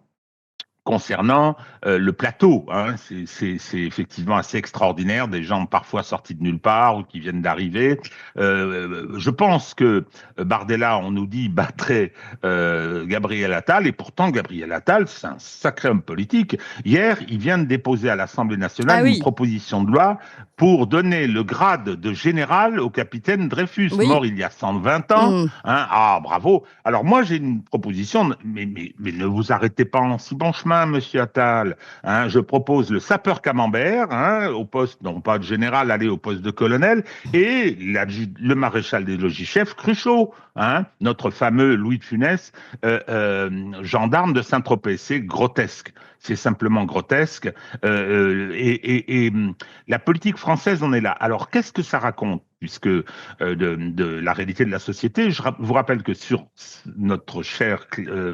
concernant le plateau, hein, c'est effectivement assez extraordinaire, des gens parfois sortis de nulle part ou qui viennent d'arriver. Je pense que Bardella, on nous dit, battrait Gabriel Attal, et pourtant Gabriel Attal, c'est un sacré homme politique. Hier, il vient de déposer à l'Assemblée nationale une proposition de loi pour donner le grade de général au capitaine Dreyfus, mort il y a 120 ans. Hein. Ah, bravo. Alors moi, j'ai une proposition, mais ne vous arrêtez pas en si bon chemin, monsieur Attal. Hein, je propose le sapeur camembert, hein, au poste, non pas de général, aller au poste de colonel, et le maréchal des logis-chefs, Cruchot, hein, notre fameux Louis de Funès, gendarme de Saint-Tropez. C'est grotesque. C'est simplement grotesque. Et la politique française en est là. Alors, qu'est-ce que ça raconte ? Puisque de la réalité de la société, je vous rappelle que sur notre cher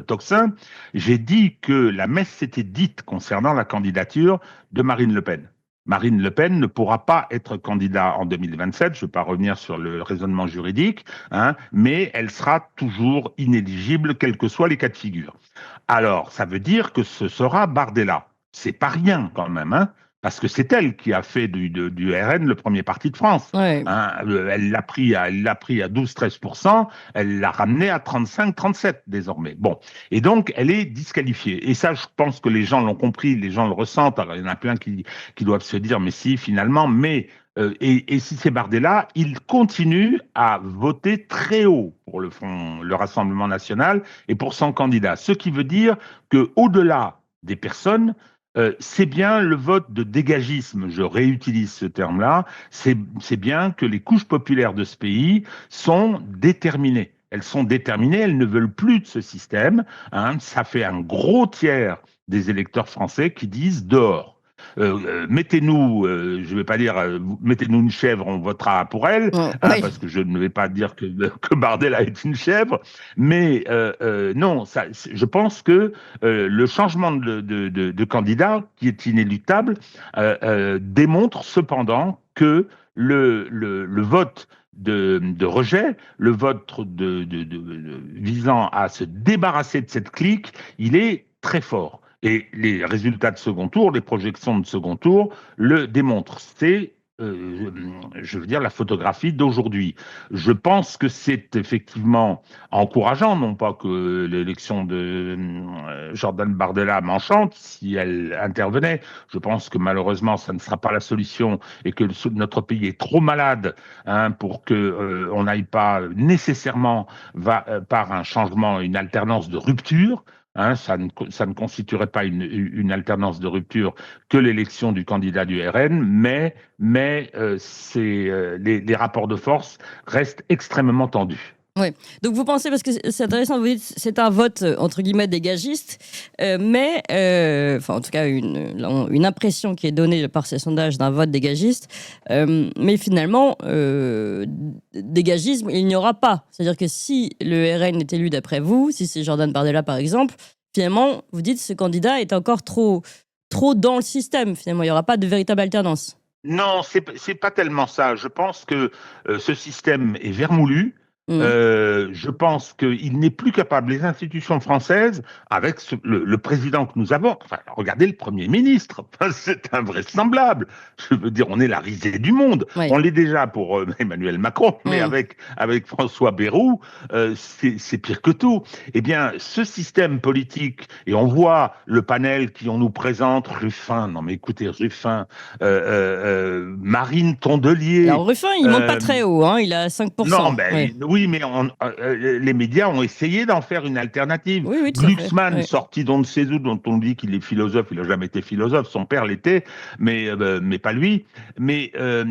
Toxin, j'ai dit que la messe s'était dite concernant la candidature de Marine Le Pen. Marine Le Pen ne pourra pas être candidat en 2027, je ne vais pas revenir sur le raisonnement juridique, hein, mais elle sera toujours inéligible, quels que soient les cas de figure. Alors, ça veut dire que ce sera Bardella. C'est pas rien quand même, hein, parce que c'est elle qui a fait du RN le premier parti de France. Ouais. Hein, elle l'a pris à 12-13%, elle l'a ramené à 35-37 désormais. Bon, et donc elle est disqualifiée. Et ça, je pense que les gens l'ont compris, les gens le ressentent. Alors, il y en a plein qui doivent se dire, mais si, finalement, mais... et si c'est Bardella, il continue à voter très haut pour le Rassemblement national et pour son candidat. Ce qui veut dire qu'au-delà des personnes, c'est bien le vote de dégagisme, je réutilise ce terme-là, c'est bien que les couches populaires de ce pays sont déterminées. Elles sont déterminées, elles ne veulent plus de ce système. Hein. Ça fait un gros tiers des électeurs français qui disent dehors. Mettez-nous, je ne vais pas dire, mettez-nous une chèvre, on votera pour elle, parce que je ne vais pas dire que Bardella est une chèvre, mais non, ça, je pense que le changement de candidat, qui est inéluctable, démontre cependant que le vote de rejet, le vote visant à se débarrasser de cette clique, il est très fort. Et les résultats de second tour, les projections de second tour le démontrent. C'est, je veux dire, la photographie d'aujourd'hui. Je pense que c'est effectivement encourageant, non pas que l'élection de Jordan Bardella m'enchante si elle intervenait. Je pense que malheureusement, ça ne sera pas la solution et que notre pays est trop malade, hein, pour que on n'aille pas nécessairement par un changement, une alternance de rupture. Hein, ça ne constituerait pas une alternance de rupture que l'élection du candidat du RN, mais les rapports de force restent extrêmement tendus. Oui. Donc vous pensez, parce que c'est intéressant, vous dites c'est un vote entre guillemets dégagiste, mais enfin en tout cas une impression qui est donnée par ces sondages d'un vote dégagiste, mais finalement dégagisme il n'y aura pas. C'est-à-dire que si le RN est élu d'après vous, si c'est Jordan Bardella par exemple, finalement vous dites ce candidat est encore trop dans le système. Finalement il n'y aura pas de véritable alternance. Non, c'est pas tellement ça. Je pense que ce système est vermoulu. Je pense qu'il n'est plus capable, les institutions françaises, avec le président que nous avons, enfin, regardez le Premier ministre, enfin, c'est invraisemblable. Je veux dire, on est la risée du monde. Oui. On l'est déjà pour Emmanuel Macron, mais avec François Bayrou, c'est pire que tout. Eh bien, ce système politique, et on voit le panel on nous présente, Ruffin, non mais écoutez, Ruffin, Marine Tondelier. Alors Ruffin, il monte pas très haut, hein, il a 5%. Non, ben, oui, mais les médias ont essayé d'en faire une alternative. Oui, tout à fait. Glucksmann, sorti d'on ne sait où, dont on dit qu'il est philosophe, il n'a jamais été philosophe, son père l'était, mais pas lui. Mais je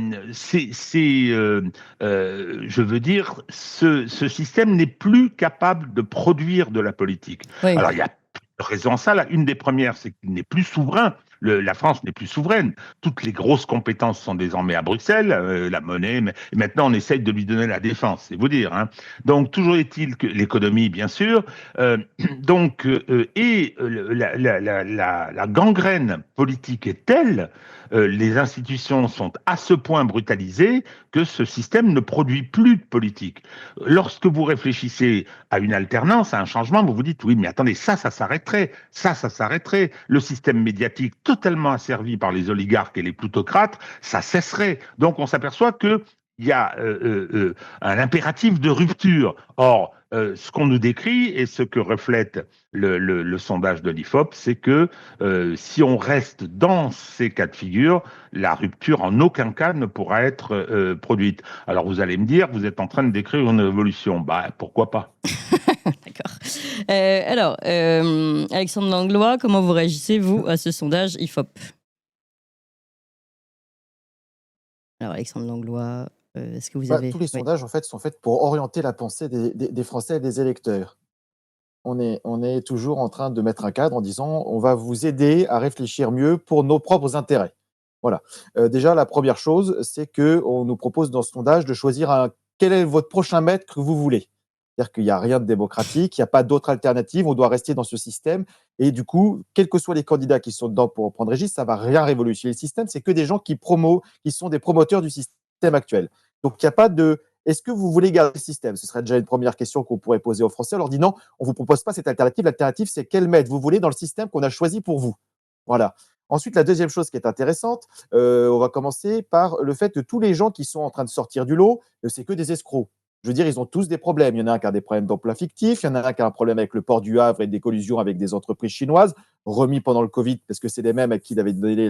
veux dire, ce système n'est plus capable de produire de la politique. Oui. Alors, il y a raison à ça. Là, une des premières, c'est qu'il n'est plus souverain. La France n'est plus souveraine. Toutes les grosses compétences sont désormais à Bruxelles, la monnaie, mais maintenant on essaye de lui donner la défense, c'est vous dire. Hein. Donc toujours est-il que l'économie, bien sûr, la gangrène politique est telle, les institutions sont à ce point brutalisées que ce système ne produit plus de politique. Lorsque vous réfléchissez à une alternance, à un changement, vous vous dites oui, mais attendez, ça s'arrêterait, ça s'arrêterait. Le système médiatique totalement asservi par les oligarques et les plutocrates, ça cesserait. Donc on s'aperçoit que il y a un impératif de rupture. Or, ce qu'on nous décrit et ce que reflète le sondage de l'IFOP, c'est que si on reste dans ces cas de figure, la rupture en aucun cas ne pourra être produite. Alors vous allez me dire, vous êtes en train de décrire une évolution. Bah pourquoi pas? D'accord. Alors, Alexandre Langlois, comment vous réagissez, vous, à ce sondage IFOP? Alors, Alexandre Langlois, est-ce que vous avez... Tous les sondages, en fait, sont faits pour orienter la pensée des Français et des électeurs. On est toujours en train de mettre un cadre en disant on va vous aider à réfléchir mieux pour nos propres intérêts. Voilà. Déjà, la première chose, c'est qu'on nous propose dans ce sondage de choisir quel est votre prochain maître que vous voulez. C'est-à-dire qu'il n'y a rien de démocratique, il n'y a pas d'autre alternative, on doit rester dans ce système. Et du coup, quels que soient les candidats qui sont dedans pour prendre registre, ça ne va rien révolutionner le système. C'est que des gens qui sont des promoteurs du système actuel. Donc, il n'y a pas de est-ce que vous voulez garder le système? Ce serait déjà une première question qu'on pourrait poser aux Français. On leur dit non, on ne vous propose pas cette alternative. L'alternative, c'est quel maître vous voulez dans le système qu'on a choisi pour vous. Voilà. Ensuite, la deuxième chose qui est intéressante, on va commencer par le fait que tous les gens qui sont en train de sortir du lot, c'est que des escrocs. Je veux dire, ils ont tous des problèmes. Il y en a un qui a des problèmes d'emploi fictif, il y en a un qui a un problème avec le port du Havre et des collusions avec des entreprises chinoises, remis pendant le Covid, parce que c'est les mêmes à qui il avait donné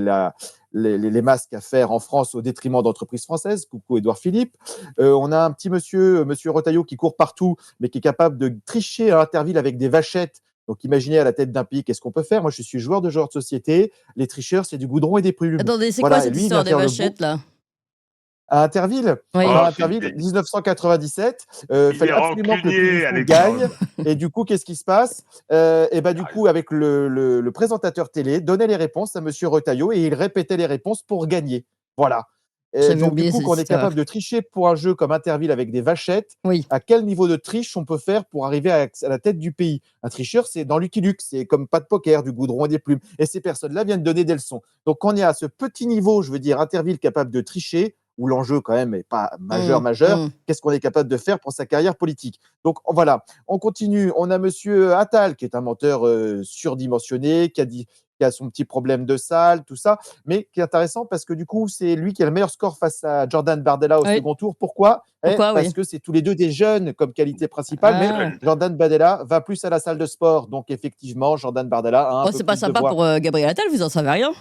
les masques à faire en France au détriment d'entreprises françaises. Coucou Édouard Philippe. On a un petit monsieur Retailleau, qui court partout, mais qui est capable de tricher à Interville avec des vachettes. Donc, imaginez à la tête d'un pays, qu'est-ce qu'on peut faire? Moi, je suis joueur de jeux de société. Les tricheurs, c'est du goudron et des plumes. Attendez, c'est Voilà, quoi cette histoire des vachettes, là? À Interville, Oui. à Interville, 1997, il fallait absolument que le public gagne. Et du coup, qu'est-ce qui se passe? Du coup, avec le présentateur télé, donnait les réponses à monsieur Retailleau et il répétait les réponses pour gagner. Voilà. Donc, du coup, qu'on est capable de tricher pour un jeu comme Interville avec des vachettes, à quel niveau de triche on peut faire pour arriver à la tête du pays? Un tricheur, c'est dans Lucky Luke, c'est comme pas de poker, du goudron et des plumes. Et ces personnes-là viennent donner des leçons. Donc, quand on est à ce petit niveau, je veux dire, Interville capable de tricher, où l'enjeu quand même n'est pas majeur, qu'est-ce qu'on est capable de faire pour sa carrière politique? Donc voilà, on continue. On a monsieur Attal, qui est un menteur surdimensionné, qui a son petit problème de salle, tout ça, mais qui est intéressant parce que du coup, c'est lui qui a le meilleur score face à Jordan Bardella au second tour. Pourquoi? Parce que c'est tous les deux des jeunes comme qualité principale, mais Jordan Bardella va plus à la salle de sport. Donc effectivement, Jordan Bardella a un peu plus de voix. C'est pas sympa pour Gabriel Attal, vous en savez rien?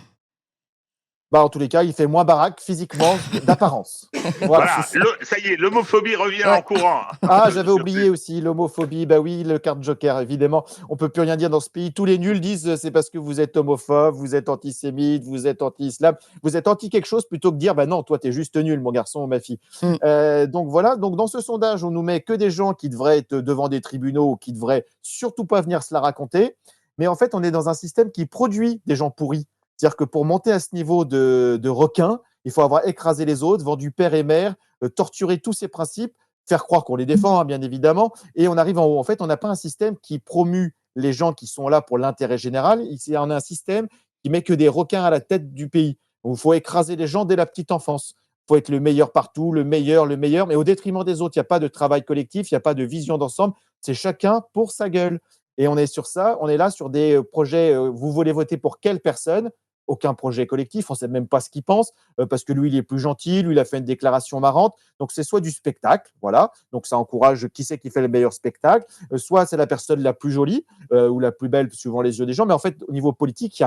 En tous les cas, il fait moins baraque physiquement d'apparence. Voilà, ça y est, l'homophobie revient en courant. Ah, j'avais oublié aussi l'homophobie. Bah oui, le carte joker, évidemment. On peut plus rien dire dans ce pays. Tous les nuls disent c'est parce que vous êtes homophobe, vous êtes antisémite, vous êtes anti-islam, vous êtes anti quelque chose plutôt que dire bah non, toi t'es juste nul, mon garçon ou ma fille. Donc voilà. Donc dans ce sondage, on nous met que des gens qui devraient être devant des tribunaux, qui devraient surtout pas venir se la raconter. Mais en fait, on est dans un système qui produit des gens pourris. C'est-à-dire que pour monter à ce niveau de requin, il faut avoir écrasé les autres, vendu père et mère, torturé tous ces principes, faire croire qu'on les défend, hein, bien évidemment, et on arrive en haut. En fait, on n'a pas un système qui promue les gens qui sont là pour l'intérêt général. On a un système qui met que des requins à la tête du pays. Il faut écraser les gens dès la petite enfance. faut être le meilleur partout, le meilleur, mais au détriment des autres. Il n'y a pas de travail collectif, il n'y a pas de vision d'ensemble. C'est chacun pour sa gueule. Et on est sur ça, on est là sur des projets. Vous voulez voter pour quelle personne ? Aucun projet collectif, on ne sait même pas ce qu'il pense, parce que lui, il est plus gentil, lui, il a fait une déclaration marrante. Donc, c'est soit du spectacle, voilà. Donc, ça encourage qui c'est qui fait le meilleur spectacle, soit c'est la personne la plus jolie ou la plus belle, suivant les yeux des gens. Mais en fait, au niveau politique, il n'y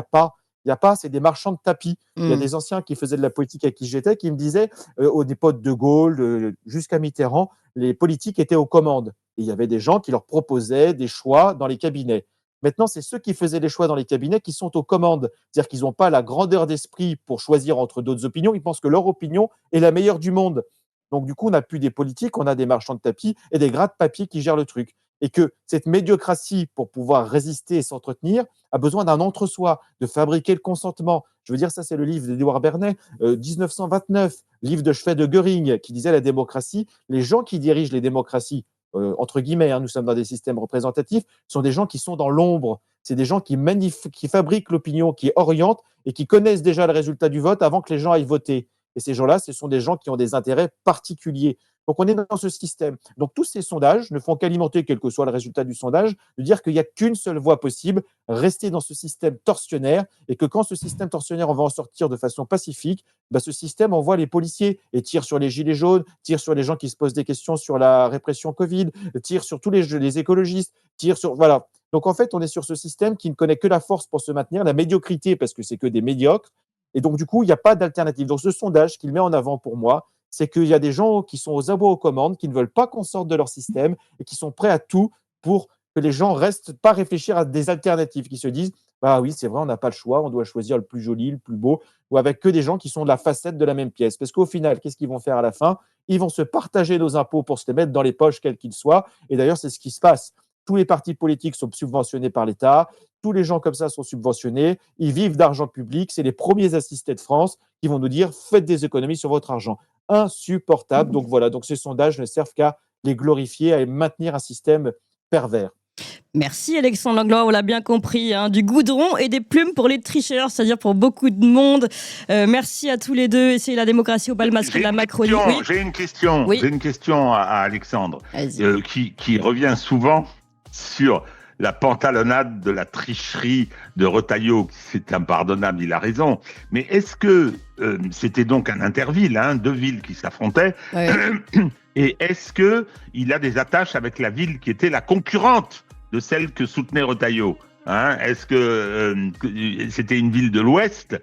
a pas, c'est des marchands de tapis. Il y a des anciens qui faisaient de la politique avec qui j'étais, qui me disaient, aux époques de Gaulle jusqu'à Mitterrand, les politiques étaient aux commandes. Et il y avait des gens qui leur proposaient des choix dans les cabinets. Maintenant, c'est ceux qui faisaient les choix dans les cabinets qui sont aux commandes. C'est-à-dire qu'ils n'ont pas la grandeur d'esprit pour choisir entre d'autres opinions. Ils pensent que leur opinion est la meilleure du monde. Donc, du coup, on n'a plus des politiques, on a des marchands de tapis et des gratte-papier qui gèrent le truc. Et que cette médiocratie, pour pouvoir résister et s'entretenir, a besoin d'un entre-soi, de fabriquer le consentement. Je veux dire, ça, c'est le livre d'Édouard Bernet, 1929, livre de chevet de Göring, qui disait la démocratie. Les gens qui dirigent les démocraties, entre guillemets, nous sommes dans des systèmes représentatifs, sont des gens qui sont dans l'ombre. C'est des gens qui fabriquent l'opinion, qui orientent et qui connaissent déjà le résultat du vote avant que les gens aillent voter. Et ces gens-là, ce sont des gens qui ont des intérêts particuliers. Donc, on est dans ce système. Donc, tous ces sondages ne font qu'alimenter, quel que soit le résultat du sondage, de dire qu'il n'y a qu'une seule voie possible, rester dans ce système tortionnaire, et que quand ce système tortionnaire, on va en sortir de façon pacifique, ce système envoie les policiers et tire sur les gilets jaunes, tire sur les gens qui se posent des questions sur la répression Covid, tire sur tous les écologistes, tire sur… Voilà. Donc, en fait, on est sur ce système qui ne connaît que la force pour se maintenir, la médiocrité, parce que c'est que des médiocres. Et donc, du coup, il n'y a pas d'alternative. Donc, ce sondage qu'il met en avant pour moi, c'est qu'il y a des gens qui sont aux abois aux commandes, qui ne veulent pas qu'on sorte de leur système et qui sont prêts à tout pour que les gens restent pas réfléchir à des alternatives, qui se disent « Ah oui, c'est vrai, on n'a pas le choix, on doit choisir le plus joli, le plus beau », ou avec que des gens qui sont de la facette de la même pièce. Parce qu'au final, qu'est-ce qu'ils vont faire à la fin ? Ils vont se partager nos impôts pour se les mettre dans les poches, quels qu'ils soient. Et d'ailleurs, c'est ce qui se passe. Tous les partis politiques sont subventionnés par l'État. Tous les gens comme ça sont subventionnés. Ils vivent d'argent public. C'est les premiers assistés de France qui vont nous dire « Faites des économies sur votre argent ». Insupportable. Donc voilà, donc ces sondages ne servent qu'à les glorifier, à maintenir un système pervers. Merci Alexandre Langlois, on l'a bien compris, du goudron et des plumes pour les tricheurs, c'est-à-dire pour beaucoup de monde. Merci à tous les deux. Essayez la démocratie au bal masqué de la Macronie. Oui. J'ai une question à Alexandre qui revient souvent sur la pantalonnade de la tricherie de Retailleau. C'est impardonnable, il a raison. Mais est-ce que c'était donc un interville, deux villes qui s'affrontaient, et est-ce qu'il a des attaches avec la ville qui était la concurrente de celle que soutenait Retailleau ? Est-ce que c'était une ville de l'Ouest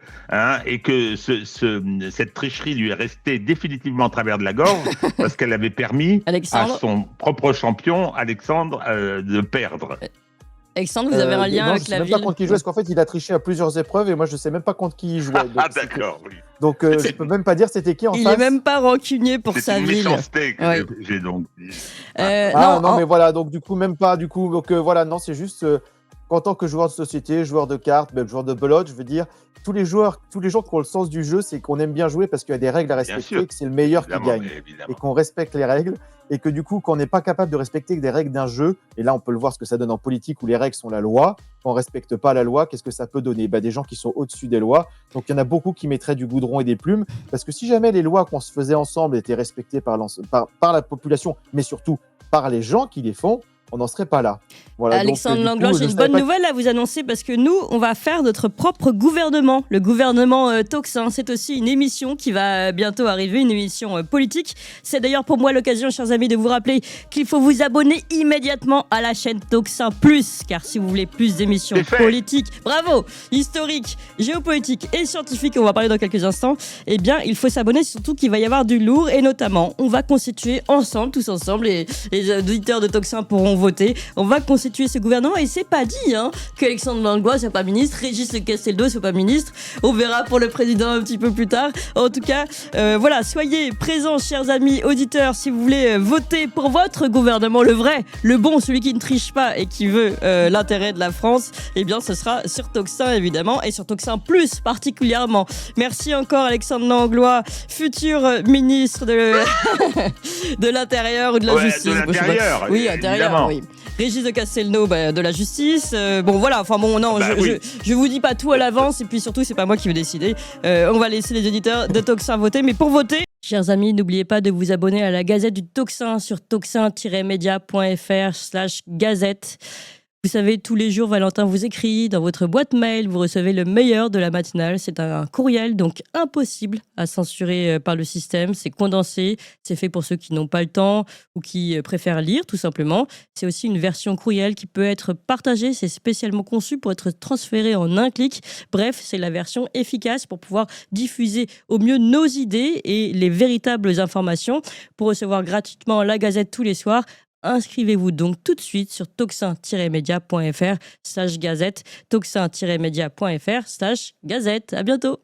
et que cette tricherie lui est restée définitivement à travers de la gorge parce qu'elle avait permis à son propre champion, Alexandre, de perdre. Alexandre, vous avez un lien avec la ville ? Je ne sais même pas contre qui il jouait, parce qu'en fait, il a triché à plusieurs épreuves et moi, je ne sais même pas contre qui il jouait. Donc, d'accord, oui. Donc, je ne peux même pas dire c'était qui en face. Il n'est même pas rancunier pour sa ville. C'est une méchanceté que j'ai donc dit. Mais voilà, donc du coup, même pas. Du coup, donc voilà, non, c'est juste qu'en tant que joueur de société, joueur de cartes, même joueur de belote, je veux dire, tous les gens qui ont le sens du jeu, c'est qu'on aime bien jouer parce qu'il y a des règles à respecter, que c'est le meilleur qui gagne. Et qu'on respecte les règles. Et que du coup, quand on n'est pas capable de respecter des règles d'un jeu, et là on peut le voir ce que ça donne en politique où les règles sont la loi, quand on ne respecte pas la loi, qu'est-ce que ça peut donner ? Des gens qui sont au-dessus des lois. Donc il y en a beaucoup qui mettraient du goudron et des plumes, parce que si jamais les lois qu'on se faisait ensemble étaient respectées par la population, mais surtout par les gens qui les font, on n'en serait pas là. Voilà, Alexandre Langlois, j'ai une bonne nouvelle à vous annoncer parce que nous, on va faire notre propre gouvernement. Le gouvernement Tocsin, c'est aussi une émission qui va bientôt arriver, une émission politique. C'est d'ailleurs pour moi l'occasion, chers amis, de vous rappeler qu'il faut vous abonner immédiatement à la chaîne Tocsin Plus, car si vous voulez plus d'émissions politiques, bravo, historiques, géopolitiques et scientifiques, on va parler dans quelques instants, eh bien, il faut s'abonner, surtout qu'il va y avoir du lourd et notamment, on va constituer ensemble, tous ensemble, les auditeurs de Tocsin pourront voter. On va constituer ce gouvernement et c'est pas dit qu'Alexandre Langlois soit pas ministre, Régis Le Casteldo soit pas ministre. On verra pour le président un petit peu plus tard. En tout cas, voilà, soyez présents, chers amis auditeurs, si vous voulez voter pour votre gouvernement, le vrai, le bon, celui qui ne triche pas et qui veut l'intérêt de la France. Eh bien, ce sera sur Tocsin évidemment et sur Tocsin Plus particulièrement. Merci encore Alexandre Langlois, futur ministre de l'Intérieur ou de la Justice. De l'Intérieur. Oui, Intérieur. Oui. Régis de Castelnau, de la justice. Je vous dis pas tout à l'avance et puis surtout c'est pas moi qui vais décider. On va laisser les auditeurs de Tocsin voter, mais pour voter, Chers amis, n'oubliez pas de vous abonner à la Gazette du Tocsin sur toxin-media.fr/gazette. Vous savez, tous les jours, Valentin vous écrit dans votre boîte mail, vous recevez le meilleur de la matinale. C'est un courriel, donc impossible à censurer par le système. C'est condensé, c'est fait pour ceux qui n'ont pas le temps ou qui préfèrent lire, tout simplement. C'est aussi une version courriel qui peut être partagée. C'est spécialement conçu pour être transféré en un clic. Bref, c'est la version efficace pour pouvoir diffuser au mieux nos idées et les véritables informations. Pour recevoir gratuitement la Gazette tous les soirs, inscrivez-vous donc tout de suite sur toxin-media.fr/gazette, toxin-media.fr/gazette. À bientôt.